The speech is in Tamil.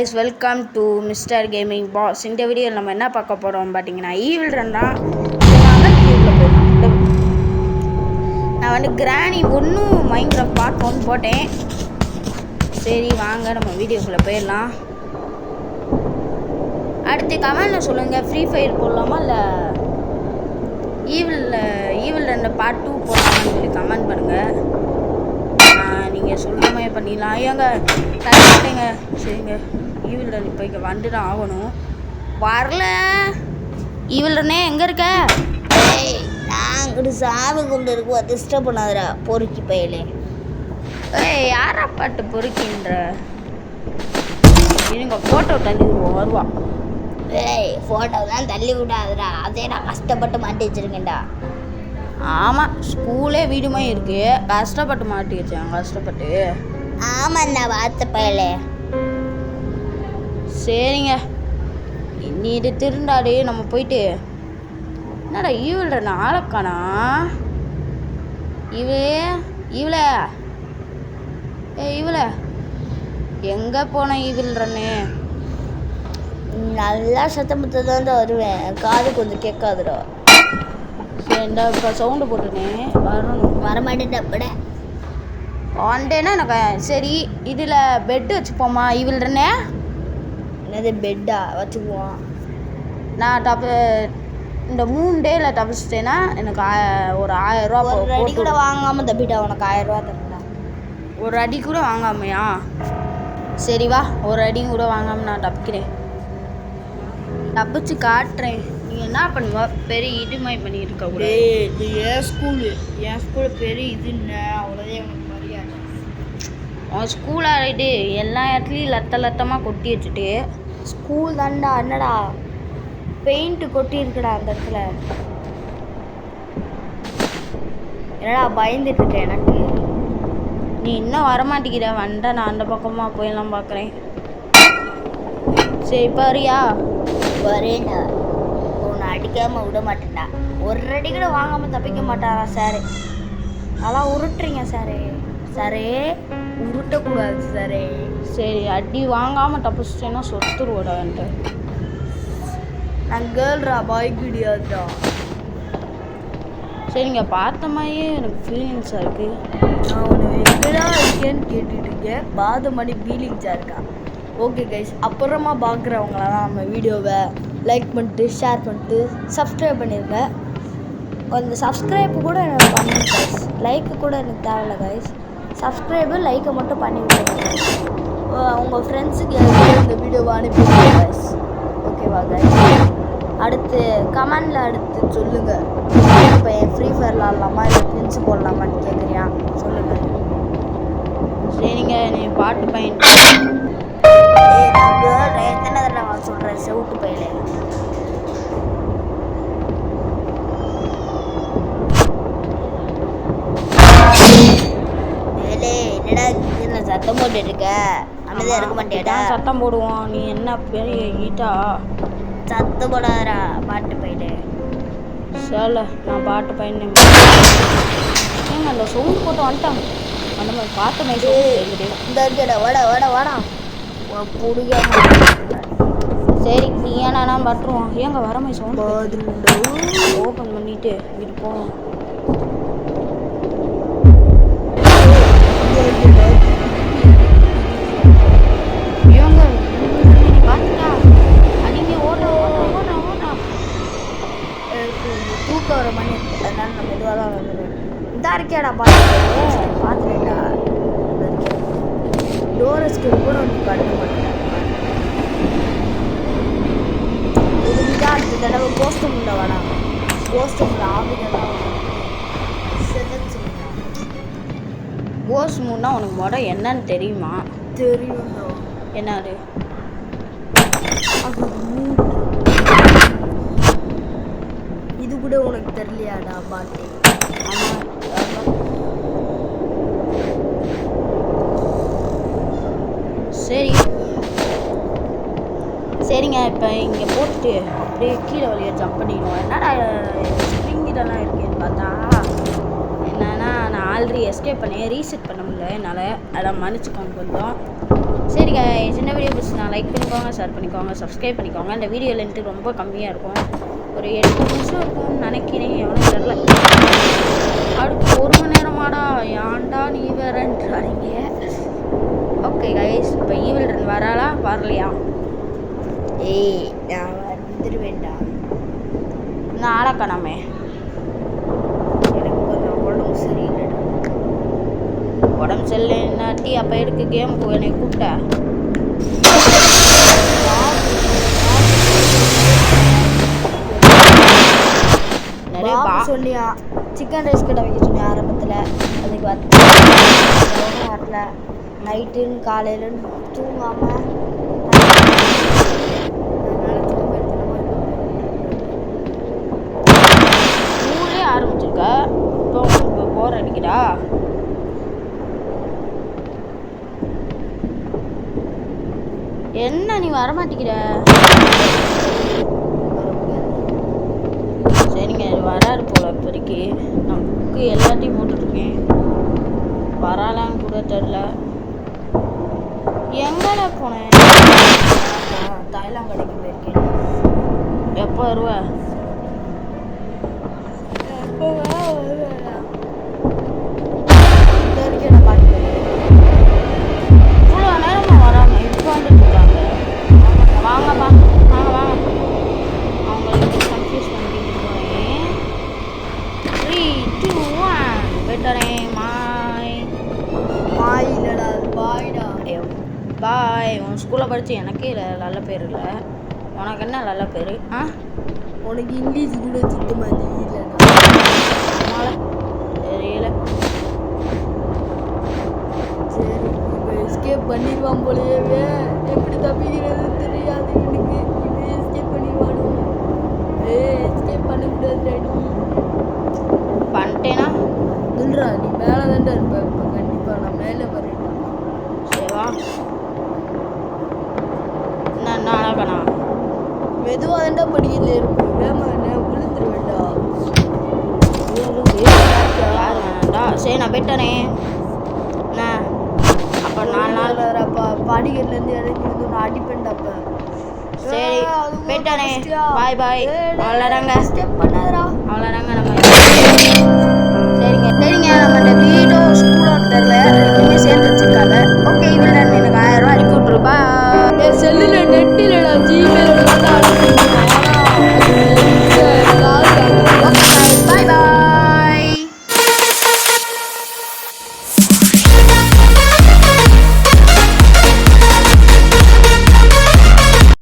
guys, welcome to Mr. Gaming Boss. இந்த வீடியோவில் நம்ம என்ன பார்க்க போகிறோம் பார்த்தீங்கன்னா ஈவில் ரன் தான். நான் வந்து கிராணி ஒன்றும் மைன்கிராஃப்ட் பார்ட் 1 போட்டேன். சரி வாங்க நம்ம வீடியோக்குள்ளே போயிடலாம். அடுத்து கமெண்டில் சொல்லுங்கள், ஃப்ரீ ஃபயர் போடலாமா இல்லை ஈவில் ரன் பார்ட் 2 போடலாமான்னு சொல்லி கமெண்ட் பண்ணுங்கள். நீங்கள் சொல்கிற மாதிரி பண்ணிடலாம். ஏங்க தரமாட்டேங்க. சரிங்க, ஈவில் ரன் இப்போ இங்கே வந்து தான் ஆகணும். வரல ஈவில் ரன்னே, எங்கே இருக்க? நாங்கள் சாமி கும்பிட்டு இருக்கோம், டிஸ்டர்ப் பண்ணாதரா பொறுக்கி பையலே. யாரா பாட்டு பொறுக்கின்ற? இருங்க ஃபோட்டோ தள்ளி விடுவோம், வருவா. ஃபோட்டோலாம் தள்ளி விடாதரா, அதே நான் கஷ்டப்பட்டு மாட்டி வச்சிருக்கேன்டா. ஆமாம், ஸ்கூலே வீடுமே இருக்கு, கஷ்டப்பட்டு மாட்டி வச்சேன். கஷ்டப்பட்டு ஆமாண்ணா பார்த்த பையலே. சரிங்க, நீ இது திருந்தாடு. நம்ம போயிட்டு என்னடா ஈவில் ரன் ஆளக்கானா? இவள எங்கே போன ஈவில் ரன்னு? நல்லா சத்தமுத்த தான் வருவேன், காது கொஞ்சம் கேட்காதுடா. சரிண்டா, இப்போ சவுண்டு போட்டுனேன், வரணும். வரமாட்டேன் அப்பட ஆண்டேனா எனக்கு. சரி, இதில் பெட்டு வச்சுப்போமா ஈவில் ரன்னே? என்னது பெட்டா வச்சுக்குவோம்? நான் இந்த 3 டேயில் தப்பிச்சிட்டேன்னா எனக்கு ஒரு 1000 ரூபா. ஒரு அடி கூட வாங்காமல் தப்பிட்டா உனக்கு 1000 ரூபா தரா. ஒரு அடி கூட வாங்காமையா? சரி வா, ஒரு அடி கூட வாங்காமல் நான் தப்பிக்கிறேன். தப்பிச்சு காட்டுறேன். நீங்கள் என்ன பண்ணுவா? பெரிய இதுமாய் பண்ணியிருக்க கூட. இது என் ஸ்கூலு பெரிய இதுன்னு அவ்வளோதான் எனக்கு மரியாதை. உன் ஸ்கூல் ஆகிட்டு எல்லா இடத்துலையும் லத்தமாக கொட்டி வச்சுட்டு. ஸ்கூல் தான்டா, என்னடா பெயிண்ட் கொட்டி இருக்குடா அந்த இடத்துல. என்னடா பயந்துட்டு இருக்க? எனக்கு நீ இன்னும் வரமாட்டேங்கிற. வந்தா நான் அந்த பக்கமாக போயெல்லாம் பார்க்குறேன். சரி பாரியா? வரேண்டா, உன்னை அடிக்காமல் விட மாட்டேன்டா. ஒரு அடி கூட வாங்காமல் தப்பிக்க மாட்டாரா சாரு? நல்லா உருட்டுறீங்க சாரு. சாரே உருட்டக்கூடாது சாரே. சரி, அடி வாங்காமல் தப்பிச்சிட்டேன்னா சொத்துருவோடா என்கிட்ட. நான் கேர்ள்ரா, பாய் கிடையாதுடா. சரிங்க, பார்த்த மாதிரியே எனக்கு ஃபீலிங்ஸாக இருக்குது. நான் உன்னை எங்கடா இருக்கேன்னு கேட்டுட்டு இருக்கேன், பாதமணி ஃபீலிங்ஸாக இருக்கா. ஓகே கைஸ், அப்புறமா பார்க்குறவங்களாம் நம்ம வீடியோவை லைக் பண்ணிட்டு ஷேர் பண்ணிட்டு சப்ஸ்கிரைப் பண்ணிடுங்க. அந்த சப்ஸ்கிரைப்பு கூட எனக்கு பண்ணுங்க கைஸ், லைக்கு கூட எனக்கு தேவையில்ல கைஸ். சப்ஸ்கிரைபு லைக்கை மட்டும் பண்ணி விட்டுருங்க. உங்கள் ஃப்ரெண்ட்ஸுக்கு இந்த வீடியோவை அனுப்பிடுங்க கைஸ். ஓகேவா கைஸ்? அடுத்து கமெண்டில் அடுத்து சொல்லுங்கள், இப்போ என் ஃப்ரீ ஃபயர் விளாட்லாமா இல்லை பிரின்ஸ் போடலாமான்னு கேட்குறியா? சொல்லுங்கள். சரிங்க, நீ பாட்டு பையன். எத்தனை தடவை சொல்கிறேன் செவுட்டு பையில. என்னடா இதில் சத்தம் போட்டு இருக்க? அமைதியாக இருக்க மாட்டேடா? சத்தம் போடுவோம். நீ என்ன பெரிய ஈட்டா? சத்தம் போடாதரா பாட்டு பையில. சரி, நான் பாட்டு பையன். ஏங்க அந்த சவுண்ட் போட்டு வந்துட்டாங்க. அந்த மாதிரி பாட்டு மாதிரி சவுண்ட் இந்த இருக்கடா, வாடா பிடிக்காம. சரி, நீ ஏன்னா பட்டுருவோம். ஏங்க வர மாதிரி சவுண்ட் ஓப்பன் பண்ணிட்டு இருப்போம். ஏங்க பார்த்துட்டா அடிங்க, ஓடுறா. தூக்கம் வர மணி இருக்கு, அதனால நம்ம மெதுவாக தான் வந்துடுவோம். இந்த இருக்கேடா பார்த்துட்டா. டோரஸ்க்கு கூட நீ பண்ண மாட்டேன். இதுதான் அடுத்த தடவை போஸ்ட் முண்டை வாடா. போஸ்ட் முண்டை ஆஃபீஸெல்லாம் கோஸ் மூணா உனக்கு மொதல் என்னன்னு தெரியுமா? தெரியும். என்னது? இது கூட உனக்கு தெரியலையாடா பாட்டி? சரிங்க, இப்போ இங்கே போட்டு அப்படியே கீழே வழியை ஜம்ப் பண்ணிடுவோம். என்னடா ஸ்ப்ரிங் இதெல்லாம் இருக்கேன்னு பார்த்தா என்னன்னா, நான் ஆல்ரெடி எஸ்கேப் பண்ணேன், ரீசெட் பண்ண முடியல என்னால். அதான் மன்னிச்சுக்கோங்க கொஞ்சம். சரிங்க, சின்ன வீடியோ பிடிச்சினா லைக் பண்ணிக்கோங்க, ஷேர் பண்ணிக்கோங்க, சப்ஸ்கிரைப் பண்ணிக்கோங்க. இந்த வீடியோ லென்த்து ரொம்ப கம்மியாக இருக்கும், ஒரு 8 நிமிஷம் இருக்கும்னு நினைக்கிறேன், எவனும் தெரில. அடுத்து 1 மணி நேரமாடா, ஏன்டா நீ வேறன்றாங்க. ஓகே கைஸ், இப்போ ஈவில் ரன் வராளா வரலையா? ஏய் நான் வந்துடுவேண்டா. நான் ஆளக்கானாமே, எனக்கு கொஞ்சம் உடம்பு சரியில்லைடா. உடம்பு சரியில்லைன்னாட்டி அப்போ எடுக்க கேமுக்கு என்னை கூப்பிட்ட. நிறைய சொன்னியா சிக்கன் ரைஸ் கடை வைக்க சொன்னியா ஆரம்பத்தில், அதுக்கு வரல. நைட்டுன்னு காலையிலன்னு தூங்காமல் ஸ்கூல்லே ஆரம்பிச்சிருக்க, இப்போ உங்களுக்கு போர் அடிக்குதா? என்ன நீ வரமாட்டேங்கிற? சரிங்க, வராரு போல இப்போதைக்கு. நான் புக்கு எல்லாத்தையும் போட்டுட்ருக்கேன், வராலான்னு கூட தெரில. எங்கடா போனேன்? தாய்லாந்து கடைக்கு போயிருக்கேன். எப்போ வருவ? இவ்வளோ நேரமாக வராங்க, இப்போ வந்துட்டு இருக்காங்க. வாங்கப்பா, வாங்க வாங்க. அவங்களுக்கு கன்ஃபியூஸ் பண்ணிட்டு போகிறேன். 3, 2, 1 போய்ட்டுறேன். மாய் இல்லடா, பாய்டா. பாய். உன் ஸ்கூலில் படித்து எனக்கே நல்ல பேர் இல்லை, உனக்கு என்ன நல்ல பேர்? உனக்கு இங்கிலீஷ் கூட சுத்தமாக தெரியலடா. தெரியல. சரி, இப்போ எஸ்கேப் பண்ணிடுவான் போலயே. எப்படி தப்பிக்கிறது தெரியாது எனக்கு. இப்போ எஸ்கேப் பண்ணிடுவானு. எஸ்கேப் பண்ணக்கூடாது. பண்ணிட்டேனா இல்லைடா, நீ மேலே தான்டா இருப்ப. இப்போ கண்டிப்பாக நான் மேலே வரேன். சரிவா, என்ன அழகண்ணா? மெதுவாக தான்டா படிக்கல இருக்கும். வேமா என்ன விழுந்துருவேண்டா. யார் வேணாண்டா? சரி நான் போயிட்டானே. என்ன அப்போ 4 நாள் அப்போ படிக்கட்டுலேருந்து இறங்கி வந்து நான் அடிப்பேன்டாப்ப. சரி போயிட்டானே. பாய் பாய். அவ்வளோதாங்க, ஸ்டெப் பண்ணாதடா. அவ்வளோதாங்க. நம்ம சரிங்க நம்ம